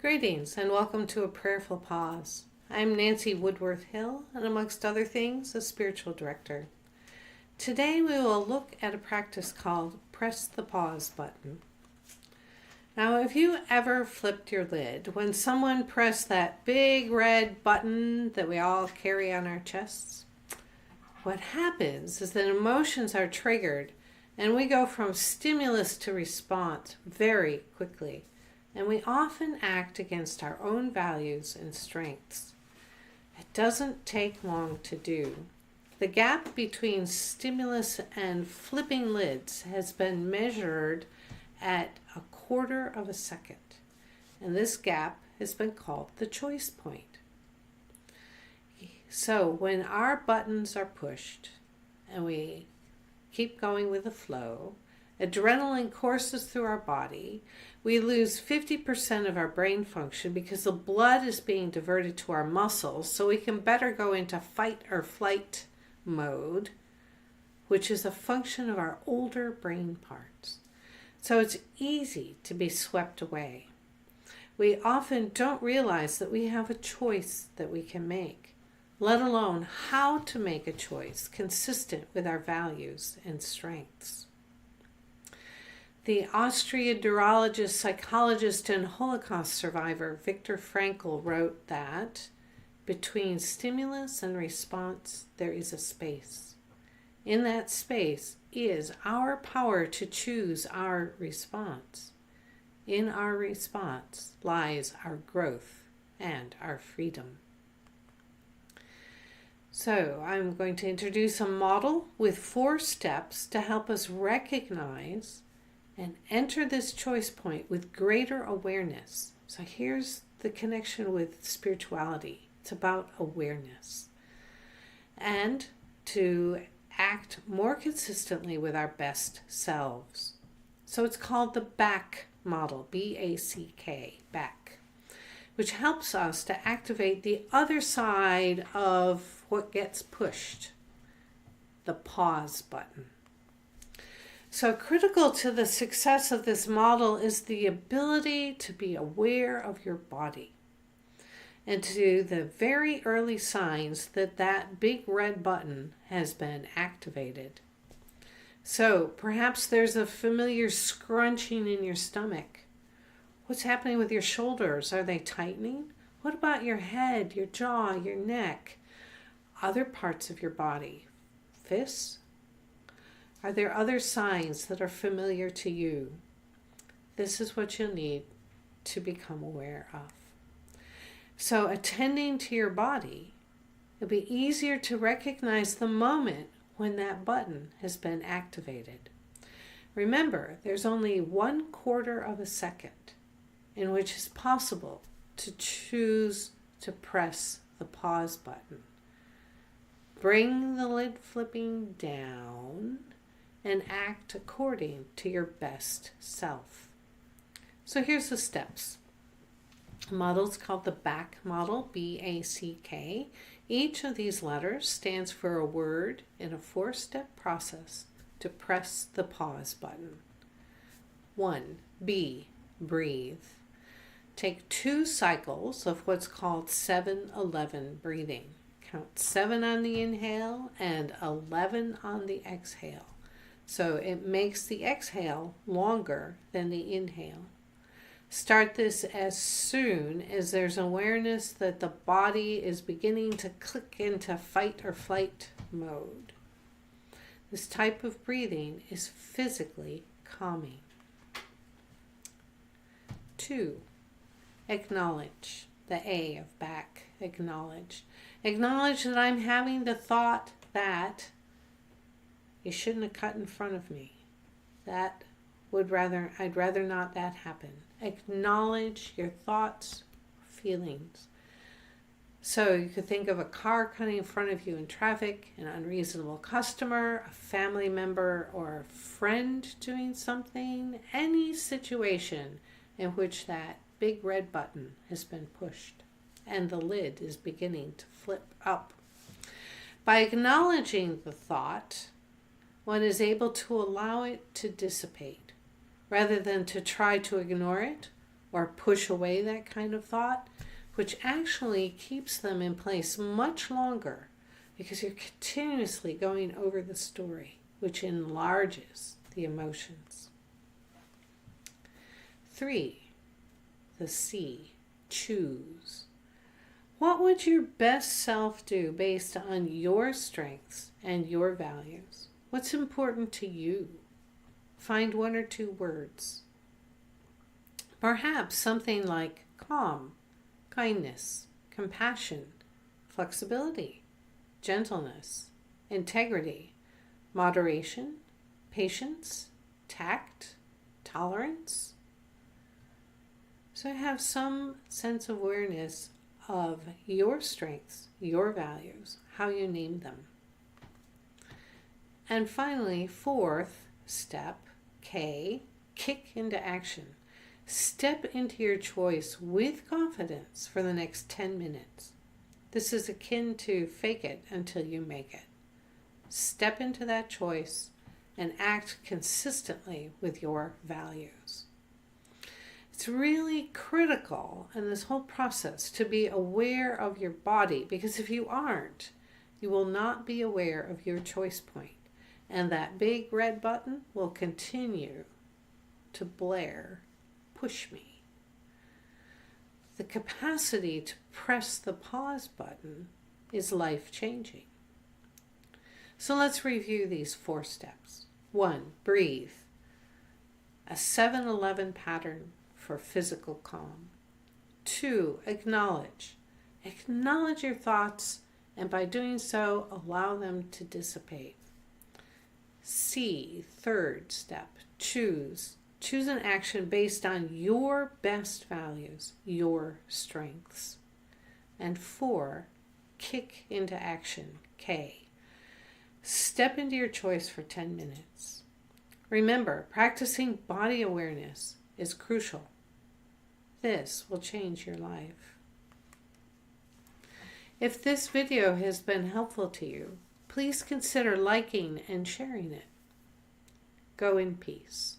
Greetings and welcome to a Prayerful Pause. I'm Nancy Woodworth-Hill and amongst other things, a spiritual director. Today we will look at a practice called Press the Pause button. Now, have you ever flipped your lid when someone pressed that big red button that we all carry on our chests? What happens is that emotions are triggered and we go from stimulus to response very quickly. And we often act against our own values and strengths. It doesn't take long to do. The gap between stimulus and flipping lids has been measured at 1/4 of a second. And this gap has been called the choice point. So when our buttons are pushed and we keep going with the flow, adrenaline courses through our body. We lose 50% of our brain function because the blood is being diverted to our muscles so we can better go into fight or flight mode, which is a function of our older brain parts. So it's easy to be swept away. We often don't realize that we have a choice that we can make, let alone how to make a choice consistent with our values and strengths. The Austrian neurologist, psychologist, and Holocaust survivor Viktor Frankl wrote that between stimulus and response, there is a space. In that space is our power to choose our response. In our response lies our growth and our freedom. So I'm going to introduce a model with 4 steps to help us recognize and enter this choice point with greater awareness. So here's the connection with spirituality. It's about awareness. And to act more consistently with our best selves. So it's called the back model, B-A-C-K, back, which helps us to activate the other side of what gets pushed, the pause button. So critical to the success of this model is the ability to be aware of your body and to the very early signs that that big red button has been activated. So perhaps there's a familiar scrunching in your stomach. What's happening with your shoulders? Are they tightening? What about your head, your jaw, your neck, other parts of your body, fists? Are there other signs that are familiar to you? This is what you'll need to become aware of. So attending to your body, it'll be easier to recognize the moment when that button has been activated. Remember, there's only 1/4 of a second in which it's possible to choose to press the pause button. Bring the lid flipping down and act according to your best self. So here's the steps. The model is called the back model, B-A-C-K. Each of these letters stands for a word in a 4-step process to press the pause button. 1. B. Breathe. Take 2 cycles of what's called 7-11 breathing. Count 7 on the inhale and 11 on the exhale. So it makes the exhale longer than the inhale. Start this as soon as there's awareness that the body is beginning to click into fight or flight mode. This type of breathing is physically calming. 2. Acknowledge. The A of back. Acknowledge. Acknowledge that I'm having the thought that you shouldn't have cut in front of me. I'd rather not that happen. Acknowledge your thoughts, feelings. So you could think of a car cutting in front of you in traffic, an unreasonable customer, a family member, or a friend doing something, any situation in which that big red button has been pushed and the lid is beginning to flip up. By acknowledging the thought, one is able to allow it to dissipate rather than to try to ignore it or push away that kind of thought, which actually keeps them in place much longer because you're continuously going over the story, which enlarges the emotions. 3, the C, choose. What would your best self do based on your strengths and your values? What's important to you? Find 1 or 2 words. Perhaps something like calm, kindness, compassion, flexibility, gentleness, integrity, moderation, patience, tact, tolerance. So have some sense of awareness of your strengths, your values, how you name them. And finally, 4th step, K, kick into action. Step into your choice with confidence for the next 10 minutes. This is akin to fake it until you make it. Step into that choice and act consistently with your values. It's really critical in this whole process to be aware of your body, because if you aren't, you will not be aware of your choice point, and that big red button will continue to blare, push me. The capacity to press the pause button is life-changing. So let's review these 4 steps. 1, breathe. A 7-11 pattern for physical calm. 2, acknowledge. Acknowledge your thoughts, and by doing so, allow them to dissipate. C, 3rd step, choose. Choose an action based on your best values, your strengths. And 4, kick into action, K. Step into your choice for 10 minutes. Remember, practicing body awareness is crucial. This will change your life. If this video has been helpful to you, please consider liking and sharing it. Go in peace.